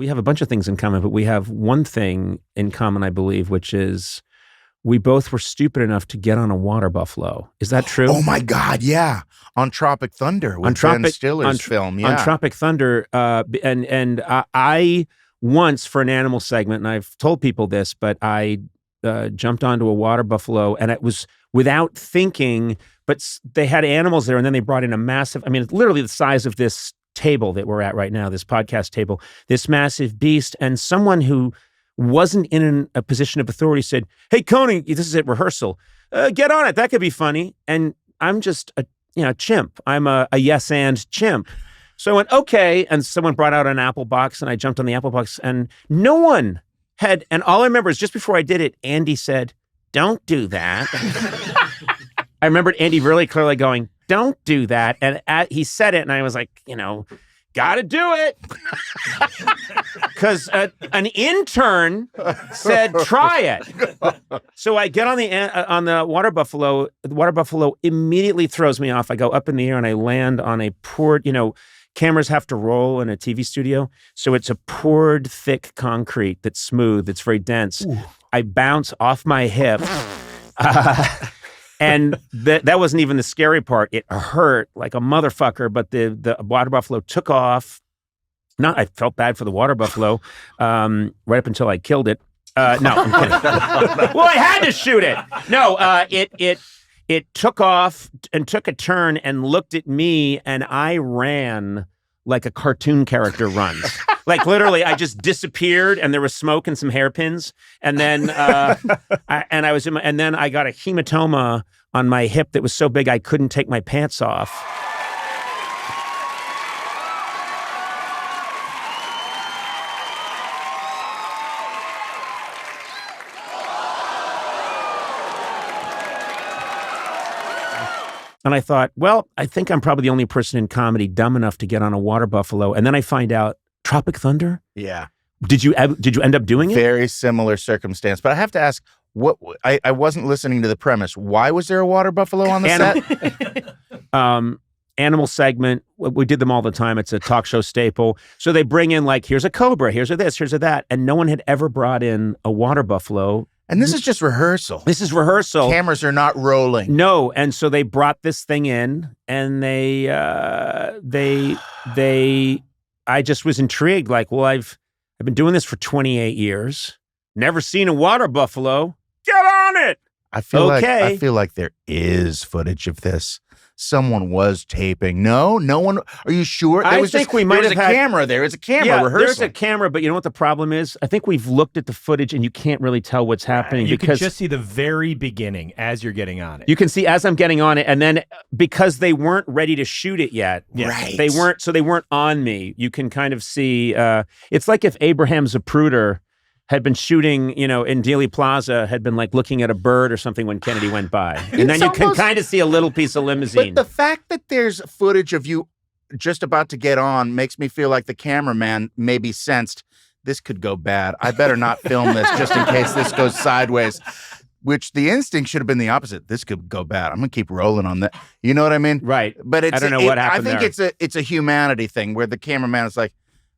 we have a bunch of things in common, but we have one thing in common, I believe, which is we both were stupid enough to get on a water buffalo. Is that true? Oh my God, yeah. On Tropic Thunder with Ben Stiller's film, yeah. On Tropic Thunder, and I once, for an animal segment, and I've told people this, but I jumped onto a water buffalo, and it was without thinking, but they had animals there, and then they brought in a massive, I mean, it's literally the size of this table that we're at right now, this podcast table, this massive beast, and someone who wasn't in a position of authority said, "Hey, Conan, this is at rehearsal. Get on it. That could be funny." And I'm just a chimp. I'm a yes and chimp. So I went, okay. And someone brought out an apple box, and I jumped on the apple box, and no one had. And all I remember is just before I did it, Andy said, "Don't do that." I remembered Andy really clearly going, "Don't do that." And he said it, and I was like, gotta do it. Because an intern said, "Try it." So I get on the water buffalo. The water buffalo immediately throws me off. I go up in the air and I land on a poured, cameras have to roll in a TV studio. So it's a poured, thick concrete that's smooth, that's very dense. Ooh. I bounce off my hip. And that wasn't even the scary part. It hurt like a motherfucker, but the water buffalo took off. I felt bad for the water buffalo right up until I killed it. No, I'm kidding. Well, I had to shoot it. No, it took off and took a turn and looked at me, and I ran like a cartoon character runs. Like literally, I just disappeared, and there was smoke and some hairpins, and then and then I got a hematoma on my hip that was so big I couldn't take my pants off. And I thought, well, I think I'm probably the only person in comedy dumb enough to get on a water buffalo. And then I find out Tropic Thunder? Yeah. Did you end up doing it? Very similar circumstance. But I have to ask, I wasn't listening to the premise. Why was there a water buffalo on the set? Animal segment. We did them all the time. It's a talk show staple. So they bring in like, here's a cobra, here's a this, here's a that. And no one had ever brought in a water buffalo. And this is just rehearsal. This is rehearsal. Cameras are not rolling. No, and so they brought this thing in, and I just was intrigued. Like, well, I've been doing this for 28 years. Never seen a water buffalo. Get on it. I feel like there is footage of this. Someone was taping. No one. Are you sure? I think we might have had a camera there. It's a camera rehearsal. There's a camera, but you know what the problem is? I think we've looked at the footage and you can't really tell what's happening. You can just see the very beginning as you're getting on it. You can see as I'm getting on it, and then because they weren't ready to shoot it yet, right? They weren't on me. You can kind of see. It's like if Abraham Zapruder had been shooting, in Dealey Plaza, had been like looking at a bird or something when Kennedy went by. And then you can kind of see a little piece of limousine. But the fact that there's footage of you just about to get on makes me feel like the cameraman maybe sensed this could go bad. I better not film this just in case this goes sideways, which the instinct should have been the opposite. This could go bad. I'm going to keep rolling on that. You know what I mean? Right. But I don't know what happened I think it's a humanity thing where the cameraman is like,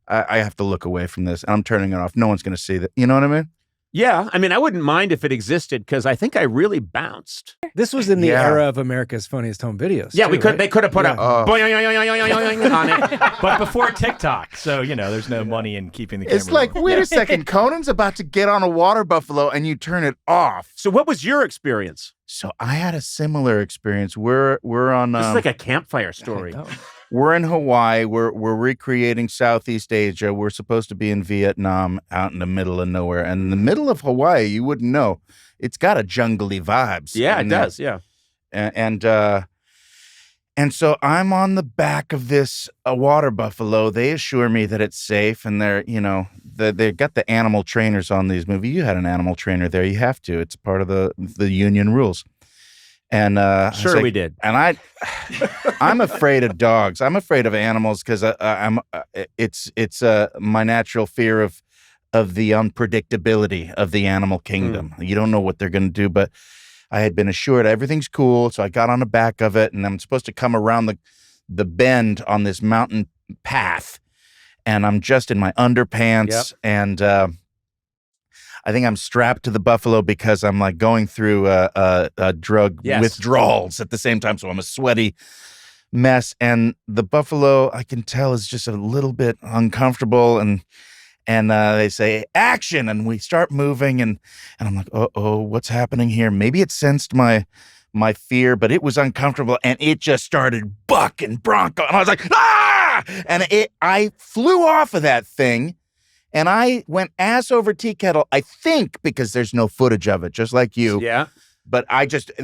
I have to look away from this, and I'm turning it off. No one's going to see that. You know what I mean? Yeah. I mean, I wouldn't mind if it existed because I think I really bounced. This was in the era of America's Funniest Home Videos. Yeah, they could have put a boing on it. But before TikTok, so, there's no money in keeping the camera. It's like, wait a second, Conan's about to get on a water buffalo, and you turn it off. So what was your experience? So I had a similar experience. We're on... This is like a campfire story. We're in Hawaii. We're recreating Southeast Asia. We're supposed to be in Vietnam, out in the middle of nowhere. And in the middle of Hawaii, you wouldn't know. It's got a jungly vibes. Yeah, it does. Yeah. And so I'm on the back of this water buffalo. They assure me that it's safe, and they're they've got the animal trainers on these movies. You had an animal trainer there. You have to. It's part of the union rules. And sure, we did. And I'm afraid of dogs. I'm afraid of animals because it's my natural fear of the unpredictability of the animal kingdom. You don't know what they're going to do. But I had been assured everything's cool, so I got on the back of it, and I'm supposed to come around the bend on this mountain path. and I'm just in my underpants, and I think I'm strapped to the buffalo because I'm like going through a drug withdrawals at the same time. So I'm a sweaty mess. And the buffalo, I can tell, is just a little bit uncomfortable. And they say, action. And we start moving. And I'm like, uh-oh, what's happening here? Maybe it sensed my fear, but it was uncomfortable. And it just started bucking bronco. And I was like, ah! And I flew off of that thing. And I went ass over tea kettle, I think, because there's no footage of it, just like you. Yeah. But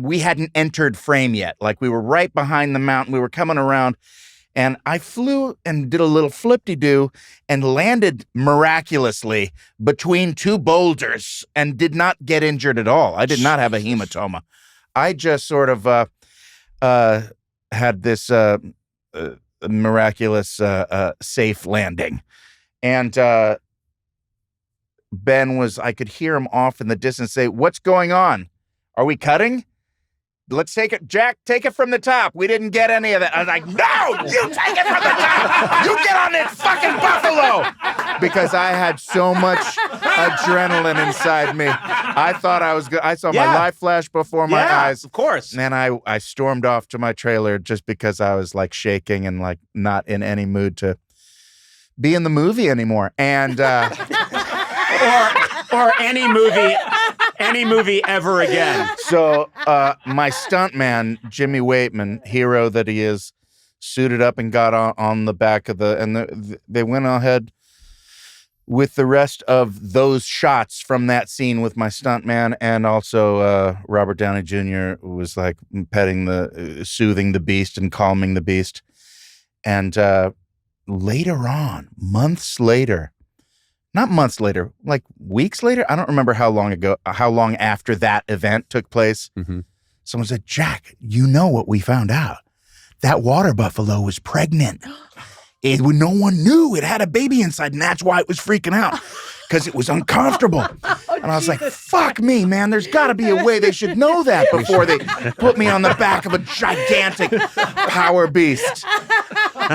we hadn't entered frame yet. Like, we were right behind the mountain. We were coming around. And I flew and did a little flip-de-doo and landed miraculously between two boulders and did not get injured at all. I did not have a hematoma. I just sort of had this miraculous safe landing. And Ben I could hear him off in the distance say, what's going on? Are we cutting? Let's take it. Jack, take it from the top. We didn't get any of that. I was like, no, you take it from the top. You get on this fucking buffalo. Because I had so much adrenaline inside me. I thought I was good. I saw my life flash before my eyes. Of course. And then I stormed off to my trailer just because I was like shaking and like not in any mood to be in the movie anymore. And or any movie ever again. So my stuntman, Jimmy Waitman, hero that he is, suited up and got on the back of they went ahead with the rest of those shots from that scene with my stuntman, and also Robert Downey Jr. was like soothing the beast and calming the beast. And later on, not months later, like weeks later, I don't remember how long after that event took place. Mm-hmm. Someone said, Jack, you know what we found out? That water buffalo was pregnant. No one knew it had a baby inside, and that's why it was freaking out, because it was uncomfortable. And I was like, fuck me, man. There's got to be a way they should know that before they put me on the back of a gigantic power beast.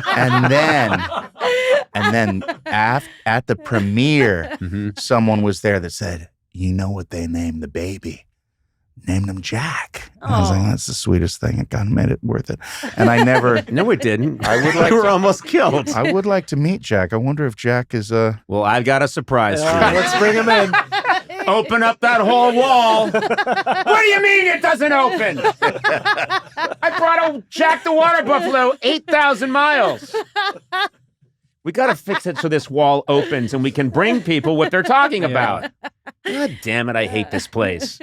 And then at the premiere, someone was there that said, you know what they named the baby? Named him Jack. And I was like, that's the sweetest thing. It kind of made it worth it. And I never... No, it didn't. I would like you were almost killed. I would like to meet Jack. I wonder if Jack is... Well, I've got a surprise for you. Let's bring him in. Open up that whole wall. What do you mean it doesn't open? I brought Jack the Water Buffalo 8,000 miles. We got to fix it so this wall opens and we can bring people what they're talking about. God damn it, I hate this place.